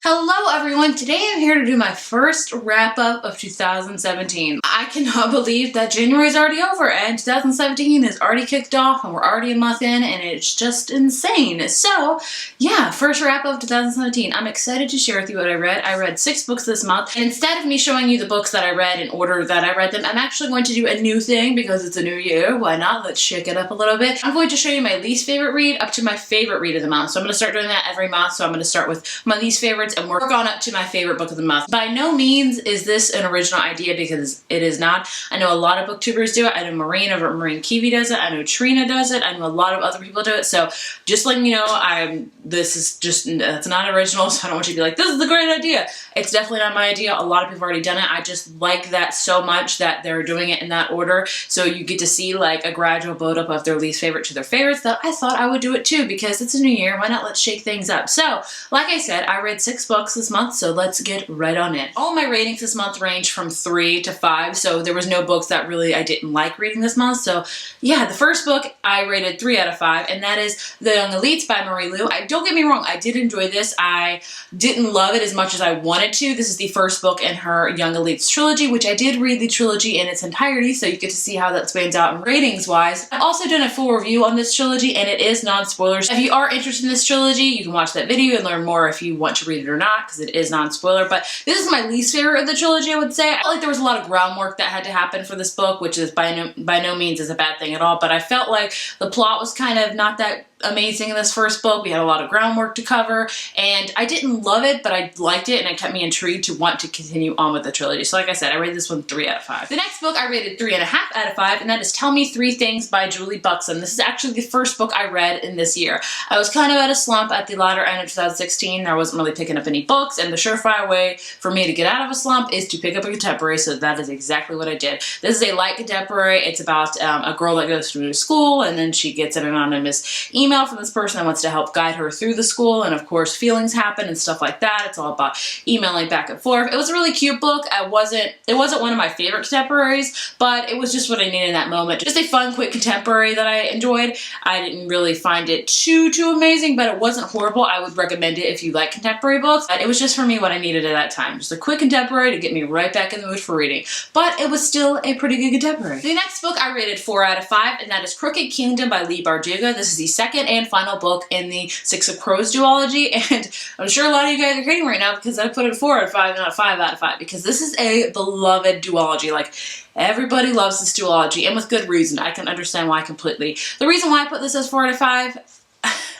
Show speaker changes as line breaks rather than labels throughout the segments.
Hello everyone, today I'm here to do my first wrap up of 2017. I cannot believe that January is already over and 2017 is already kicked off and we're already a month in and it's just insane. So yeah, first wrap up of 2017. I'm excited to share with you what I read. I read 6 books this month and instead of me showing you the books that I read in order that I read them, I'm actually going to do a new thing because it's a new year. Why not? Let's shake it up a little bit. I'm going to show you my least favorite read up to my favorite read of the month. So I'm going to start doing that every month. So I'm going to start with my least favorites and work on up to my favorite book of the month. By no means is this an original idea because it is not. I know a lot of booktubers do it. I know Marine over at Marine Kiwi does it. I know Trina does it. I know a lot of other people do it. So just letting you know, this is just, it's not original, so I don't want you to be like, this is a great idea. It's definitely not my idea. A lot of people have already done it. I just like that so much that they're doing it in that order. So you get to see like a gradual build up of their least favorite to their favorites that I thought I would do it too because it's a new year. Why not? Let's shake things up. So like I said, I read 6 books this month, so let's get right on it. All my ratings this month range from 3 to 5, so there was no books that really I didn't like reading this month. So yeah, the first book I rated 3 out of 5, and that is The Young Elites by Marie Lu. Don't get me wrong, I did enjoy this. I didn't love it as much as I wanted to. This is the first book in her Young Elites trilogy, which I did read the trilogy in its entirety, so you get to see how that spans out in ratings wise. I've also done a full review on this trilogy, and it is non-spoilers. If you are interested in this trilogy, you can watch that video and learn more if you want to read it or not, because it is non-spoiler. But this is my least favorite of the trilogy, I would say. I felt like there was a lot of groundwork that had to happen for this book, which is by no means is a bad thing at all, but I felt like the plot was kind of not that amazing in this first book. We had a lot of groundwork to cover, and I didn't love it, but I liked it, and it kept me intrigued to want to continue on with the trilogy. So like I said, I rated this one 3 out of 5. The next book I rated 3.5 out of 5, and that is Tell Me 3 Things by Julie Buxton. This is actually the first book I read in this year. I was kind of at a slump at the latter end of 2016. I wasn't really picking up any books, and the surefire way for me to get out of a slump is to pick up a contemporary, so that is exactly what I did. This is a light contemporary. It's about a girl that goes to school, and then she gets an anonymous email from this person that wants to help guide her through the school, and of course feelings happen and stuff like that. It's all about emailing back and forth. It was a really cute book. It wasn't one of my favorite contemporaries, but it was just what I needed in that moment. Just a fun, quick contemporary that I enjoyed. I didn't really find it too amazing, but it wasn't horrible. I would recommend it if you like contemporary books. It was just for me what I needed at that time. Just a quick contemporary to get me right back in the mood for reading. But it was still a pretty good contemporary. The next book I rated 4 out of 5, and that is Crooked Kingdom by Leigh Bardugo. This is the second and final book in the Six of Crows duology, and I'm sure a lot of you guys are hating right now because I put it 4 out of 5, not 5 out of 5, because this is a beloved duology. Like, everybody loves this duology, and with good reason. I can understand why completely. The reason why I put this as 4 out of 5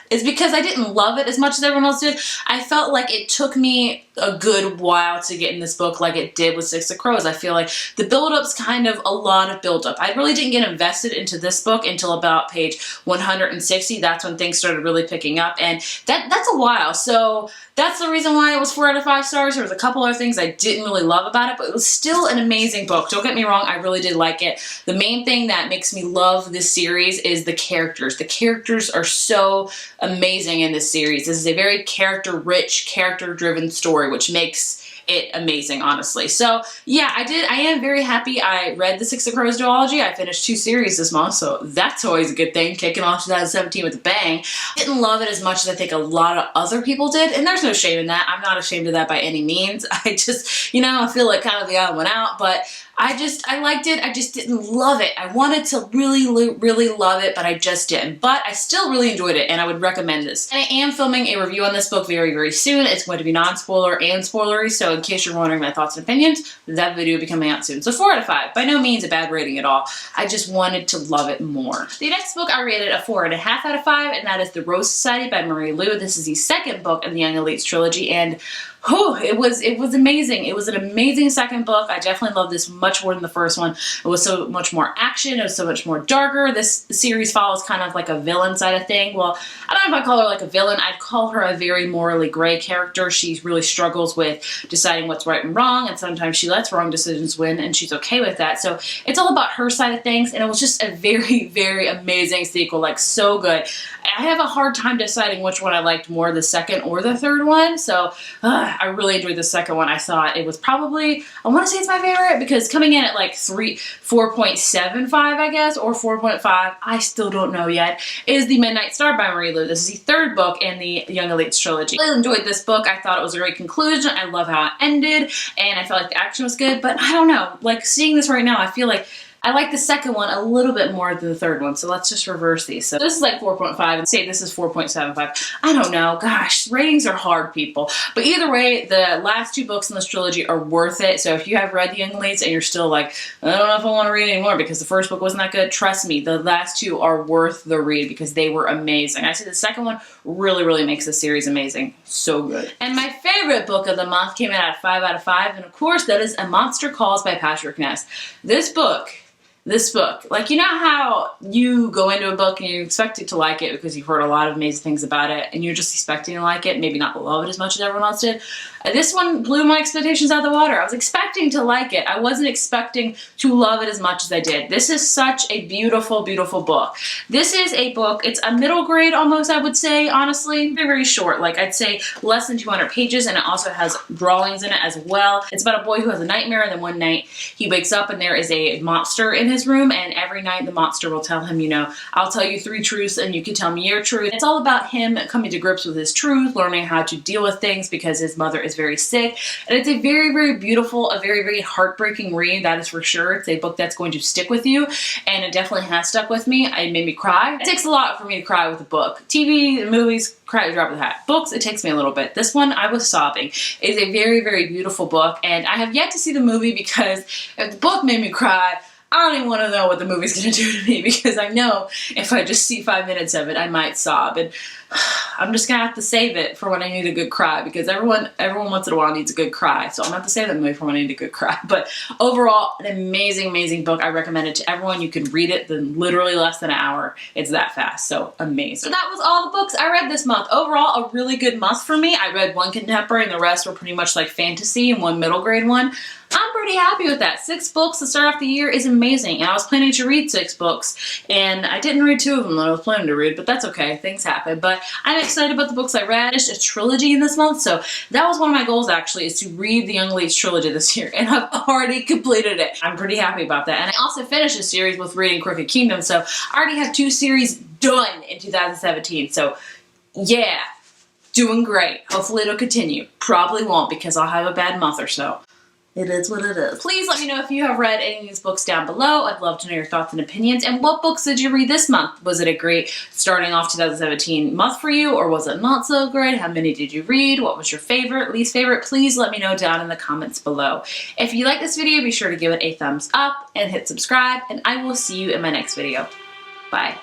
is because I didn't love it as much as everyone else did. I felt like it took me a good while to get in this book like it did with Six of Crows. I feel like the build-up's kind of a lot of build-up. I really didn't get invested into this book until about page 160. That's when things started really picking up, and that's a while. So that's the reason why it was 4 out of 5 stars. There was a couple other things I didn't really love about it, but it was still an amazing book. Don't get me wrong, I really did like it. The main thing that makes me love this series is the characters. The characters are so amazing in this series. This is a very character-rich, character-driven story, which makes it amazing, honestly. So yeah, I am very happy I read the Six of Crows duology. I finished 2 series this month, so that's always a good thing, kicking off 2017 with a bang. Didn't love it as much as I think a lot of other people did, and there's no shame in that. I'm not ashamed of that by any means. I just, you know, I feel like kind of the odd one out, but I liked it. I just didn't love it. I wanted to really love it, but I just didn't. But I still really enjoyed it, and I would recommend this. And I am filming a review on this book very soon. It's going to be non-spoiler and spoilery, so in case you're wondering my thoughts and opinions, that video will be coming out soon. So 4 out of 5. By no means a bad rating at all. I just wanted to love it more. The next book I rated a 4.5 out of 5, and that is The Roadside by Marie Lu. This is the second book in the Young Elites trilogy, and it was amazing. It was an amazing second book. I definitely loved this much more than the first one. It was so much more action. It was so much more darker. This series follows kind of like a villain side of thing. Well, I don't know if I'd call her like a villain. I'd call her a very morally gray character. She really struggles with deciding what's right and wrong, and sometimes she lets wrong decisions win, and she's okay with that. So it's all about her side of things, and it was just a very amazing sequel, like so good. I have a hard time deciding which one I liked more, the second or the third one. So I really enjoyed the second one. I thought it was probably, I want to say it's my favorite, because coming in at like 4.75, I guess, or 4.5, I still don't know yet, is The Midnight Star by Marie Lu. This is the third book in the Young Elites trilogy. I really enjoyed this book. I thought it was a great conclusion. I love how it ended, and I felt like the action was good, but I don't know, like seeing this right now, I feel like I like the second one a little bit more than the third one, so let's just reverse these. So this is like 4.5, and say this is 4.75. I don't know, gosh, ratings are hard, people. But either way, the last two books in this trilogy are worth it. So if you have read The Young Elites and you're still like, I don't know if I want to read anymore because the first book wasn't that good, trust me, the last two are worth the read because they were amazing. I say the second one really, really makes the series amazing. So good. And my favorite book of the month came in at 5 out of 5, and of course that is A Monster Calls by Patrick Ness. This book, like, you know how you go into a book and you expect it to like it because you've heard a lot of amazing things about it and you're just expecting to like it, maybe not love it as much as everyone else did. This one blew my expectations out of the water. I was expecting to like it. I wasn't expecting to love it as much as I did. This is such a beautiful, beautiful book. This is a book, it's a middle grade almost, I would say, honestly. Very, very short. Like, I'd say less than 200 pages, and it also has drawings in it as well. It's about a boy who has a nightmare, and then one night he wakes up and there is a monster in his room, and every night the monster will tell him, you know, I'll tell you 3 truths and you can tell me your truth. It's all about him coming to grips with his truth, learning how to deal with things because his mother is very sick. And it's a very, very beautiful, a very, very heartbreaking read, that is for sure. It's a book that's going to stick with you, and it definitely has stuck with me. It made me cry. It takes a lot for me to cry with a book. TV, movies, cry at the drop of the hat. Books, it takes me a little bit. This one, I was sobbing. It's a very, very beautiful book, and I have yet to see the movie because if the book made me cry, I don't even want to know what the movie's going to do to me, because I know if I just see 5 minutes of it, I might sob. And I'm just going to have to save it for when I need a good cry, because everyone once in a while needs a good cry. So I'm going to have to save that movie for when I need a good cry. But overall, an amazing, amazing book. I recommend it to everyone. You can read it in literally less than an hour. It's that fast. So amazing. So that was all the books I read this month. Overall, a really good month for me. I read 1 contemporary and the rest were pretty much like fantasy and 1 middle grade one. I'm pretty happy with that. 6 books to start off the year is amazing. And I was planning to read 6 books, and I didn't read 2 of them that I was planning to read, but that's okay. Things happen. But I'm excited about the books I read. It's a trilogy in this month, so that was one of my goals, actually, is to read the Young Elites trilogy this year, and I've already completed it. I'm pretty happy about that. And I also finished a series with reading Crooked Kingdom, so I already have 2 series done in 2017. So yeah, doing great. Hopefully it'll continue. Probably won't, because I'll have a bad month or so. It is what it is. Please let me know if you have read any of these books down below. I'd love to know your thoughts and opinions. And what books did you read this month? Was it a great starting off 2017 month for you, or was it not so great? How many did you read? What was your favorite, least favorite? Please let me know down in the comments below. If you like this video, be sure to give it a thumbs up and hit subscribe, and I will see you in my next video. Bye.